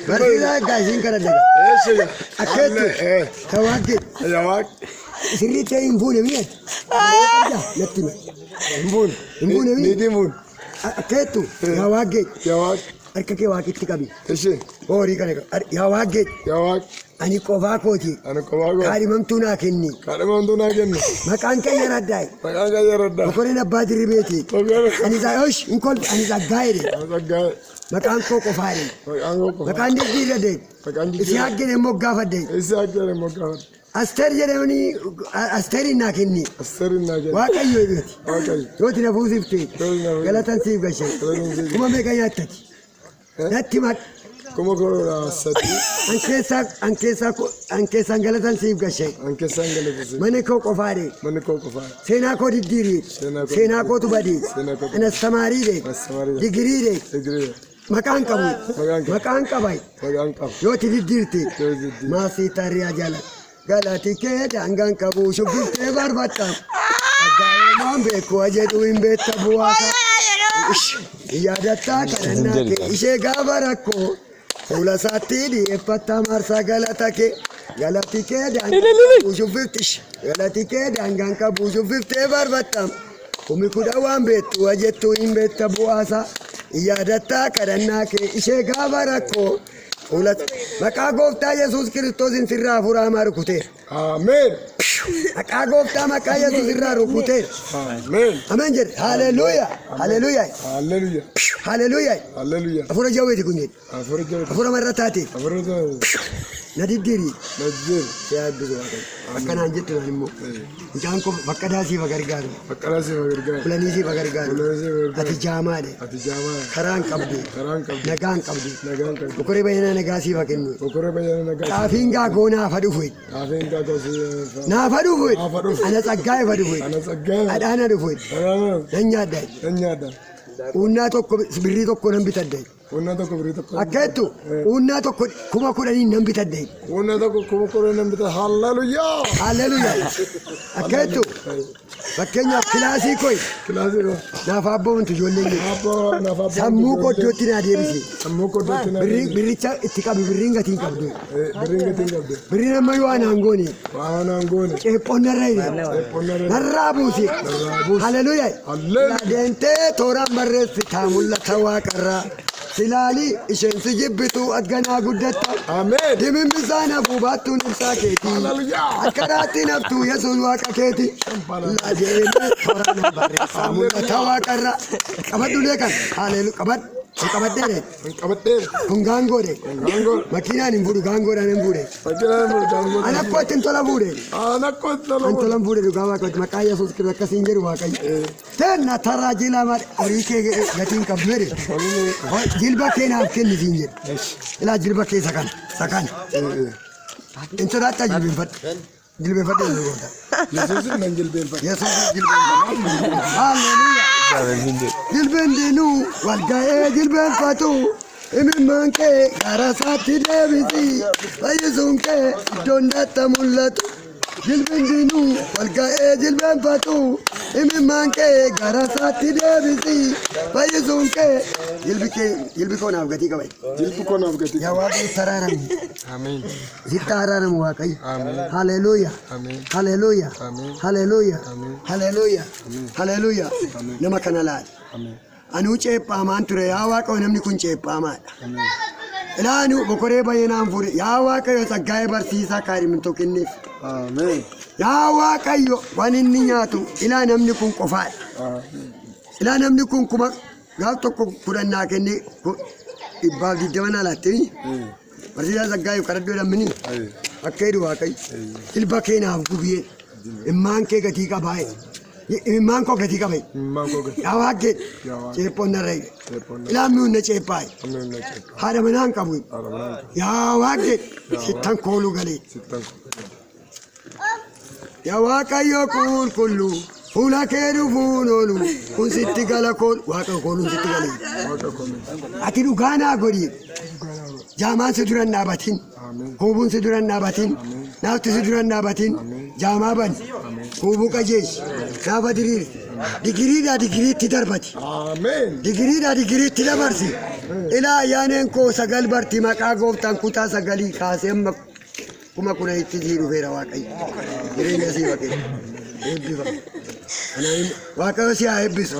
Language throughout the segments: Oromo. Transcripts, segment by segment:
Barsiisaa gaasiin kana dhaga. Akkeettu tawaaqee. Yawaaq. Sirrii ta'e hin fuune mi'a. Natti mi'a. Hin fuune mi'a. Niitii fuune. Akkeettu yawaaqee. Yawaaq. Harka kee waaqitti qabi. Ishee. Horii kana yawaaqee. Yawaaq. Ani qofaa kooti. Ani qofaa kooti. Kaadhimamtuu naa kenni. Kaadhimamtuu naa kenni. Maqaan kee yaraddaa. Maqaan kee yaraddaa. Mokoreen abbaa dirribeeti. Ani isaa hosh hin kolfa ani isaa gaa'eedhe. Maqaan koo qofaadhe. Maqaan dirdiirradhe. Isi haggeen immoo gaafadhe. Isi haggeen immoo gaafadhe. Asteer jedhamanii asteeriin naa kenni. Asteeriin naa kenni. Waaqayyo eebeeti. Waaqayyo. Yooti na fuusifte. Galatan siif gashe. Kuma meeqa nyaattati. Natti maq. Kuma koolaa sadi. Ankeessaan galatan siif gashe. Ankeessaan galatan siif. Mani koo qofaadhe. Mani koo qofaadhe. Seenaa koo diddiiri. Seenaa kootu badii. Anas samaariidhe. Digiriidhe. Maqaan qabu. Maqaan qabai. Yooti diddiirte. Maasii taariyaa jala. Galati kee daangaan qabu shubbiftee barbaadda. Addaanumaan beeku jedhu hin beekta bu'aasa. Yaadataa kadhannaa kee ishee gaafa rakkoo. Fuula isaatti dhiyeeffatta marsaa galata kee. Galati kee daangaan qabu shubbiftish. Galati kee daangaan qabu shubbiftee barbaadda. Kumi kudha waan beektu jettu hin beekta bu'aasa. Yaadataa kadhannaa kee ishee gaafa rakkoo. Maqaa gooftaa Yesuus Kiristoosiin sirraa hafuuraa rukuteera. Ameen. Maqaa gooftaa maqaa Yesuus irraa rukuteera. Ameen. Ameen jedhe. Haleluuyaa. Haleluuyaa. Haleluuyaa. Haleluuyaa. Haleluuyaa. Hafuura jawweeti kun jedhe. Hafuura jawweeti. Hafuura marra taate. Hafuura jawweeti. Na diddiiri. Na diddiiri. Yaa abbisu waaqayyo. Akkanaan jettu naan immoo. Mucaan kun bakka daasiif gargaaru. Bakka daasiif gargaaru. Fulaniisiif gargaaru. Fulaniisiif gargaaru. Ati jaamaadhe. Ati jaamaadhe. Karaan qabdu. Karaan qabdu. Nagaan qabdu. Nagaan qabdu. Bokoree bayyana nagaasiif kennu. Bokoree bayyana nagaasiif. Xaafiin gaagoo naafa dhufe. Xaafiin gaagoo si. Naafa dhufe. Ana tsaggaa ifa dhufe. Ana tsaggaa. Adhaana dhufe. Adhaana. Nan nyaadda. Nan nyaadda. Unnaa tokko birrii tokko nan bitadde. Unnaa tokko birrii tokko. Akkeettu unnaa tokko kuma kudhanii nan bitadde. Unnaa tokko kuma kudhanii nan bitadde. Haleluuyaa. Haleluuyaa. Akkeettu fakkeenyaaf kilaasii koyi. Kilaasii koyi. Naaf abboomtu ijoolleen jedhu. Naaf abboomtu. Sammuu qoddootti naa deebise. Sammuu qoddootti naa deebise. Birricha itti qabi birriin gatiin qabdu. Birriin gatiin qabdu. Birriin amma yoo anaan goone. Waan aan goone. Ceephoon narra hidhe. Narraa buuse. Haleluuyaa. Haleluuyaa. Deentee tooraan barreessitaa mul'ata waaqarraa. Silaali isheen si jibbitu adganaa guddatta. Ameen. Dimimmisaan hafuu baattuun ibsaa keeti. Akka raattiin haftuu Yesuus waaqa keeti. Ladeemee tooraan barreessaa mul'ata waaqarra. Qabadhulee kan haleelu qabadhu. Qabadheere. Qabadheere. Kun gaangoodhe. Makiinaan hin fuudhu gaangoodhaan hin fuudhe. Makiinaan hin fuudhu gaangoodhaan. Ana akkoo ittiin tola fuudhe. Ana akkoo ittiin tola fuudhe. Antolan fuudhe dhugaa waaqayyooti maqaa Yesuus Kiristoos akkasiin jedhu waaqayyo. Teenna tarraa jilaa horii kee gatiin qabdu jedhe. Jilba kee naaf kenni siin jedhe. Ilaa jilba kee sakan. In sodaattaa jilbeenfadhu. Jilbeenfadhu yoo goota. Yesuusin nan jilbeenfadhu. Yesuusin jilbeenfadhu. Haleluuyaa. Jilbeen diinuu walga'ee jilbeenfatu. Imimmaan kee gara isaatti deebisi. Fayyisuun kee iddoon datta mul'atu. Jilbeen diinuu walga'ee jilbeenfatu. Imimmaan kee gara isaatti deebisi. Fayyisuun kee jilbi koo naaf gatii qabe. Jilbi koo naaf gatii qabe. Yaa Waaqayyo araaramu. Ameen. Sitti araaramu Waaqayyo. Ameen. Haleluuyaa. Ameen. Haleluuyaa. Ameen. Haleluuyaa. Ameen. Haleluuyaa. Haleluuyaa. Nama kana laal. Ameen. Anuu ceephaamaan ture yaa Waaqayyo namni kun ceephaamaadha. Ilaanu bokoree baay'inaan fuudhe yaa Waaqayyo saggaa'ee barsiisaa kaadhimintoo kenneef. Ameen. Yaa Waaqayyo waan inni nyaatu ilaa namni kun qofaadha. Ilaa namni kun kuma gaaf tokko kudhannaa kennee 120 alaattee barsiisaa saggaa'eef kadhadhoo dhammini akka jedhu Waaqayyo ilba keenaaf gubiyee immaan kee gatii qabaa'e. Immaan koo gatii qabe. Yaa Waaqayyo ceephoon narra hidhe. Ilaamni hunna ceephaaye. Haadha manaan qabu. Yaa Waaqayyo sittan kooluu galee. Yaa Waaqayyo qulqulluu fuula kee dhufuun oolu kun sitti gala koolu Waaqa kooluun sitti galee. Ati dhugaa naa godhi. Jaamaan si duran dhaabatin. Huubuun si duran dhaabatin. Naafti si duran dhaabatin. Jaamaa bani. Huubuu qajeelchi. Naafa diriiri. Digiriidhaa digiriitti darbati. Ameen. Digiriidhaa digiriitti dabarsi. Ilaa yaaneen koo sagal barti maqaa gooftaan kutaa sagalii kaasee amma kuma kuna itti sii dhufeera Waaqayyo. Jireenya sii bakkee. Eebbifa. Waaqayyo si haa eebbisu.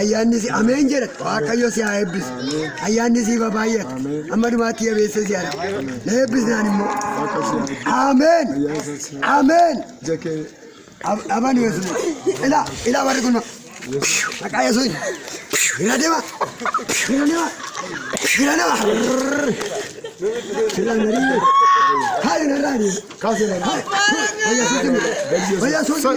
Ayyaanni si ameen jedha. Waaqayyo si haa eebbisu. Ayyaanni si baay'ata. Amma dhumaatti yabeessee si haa na eebbisnaan immoo. Ameen. Ameen. Aban Yesuus. Ilaa warri kun maqaa Yesuus. Bira deema. Bira deema. Bira deema. Bira deema. Hai narrani. Kasi narrani. Vaya suti. Vaya suti.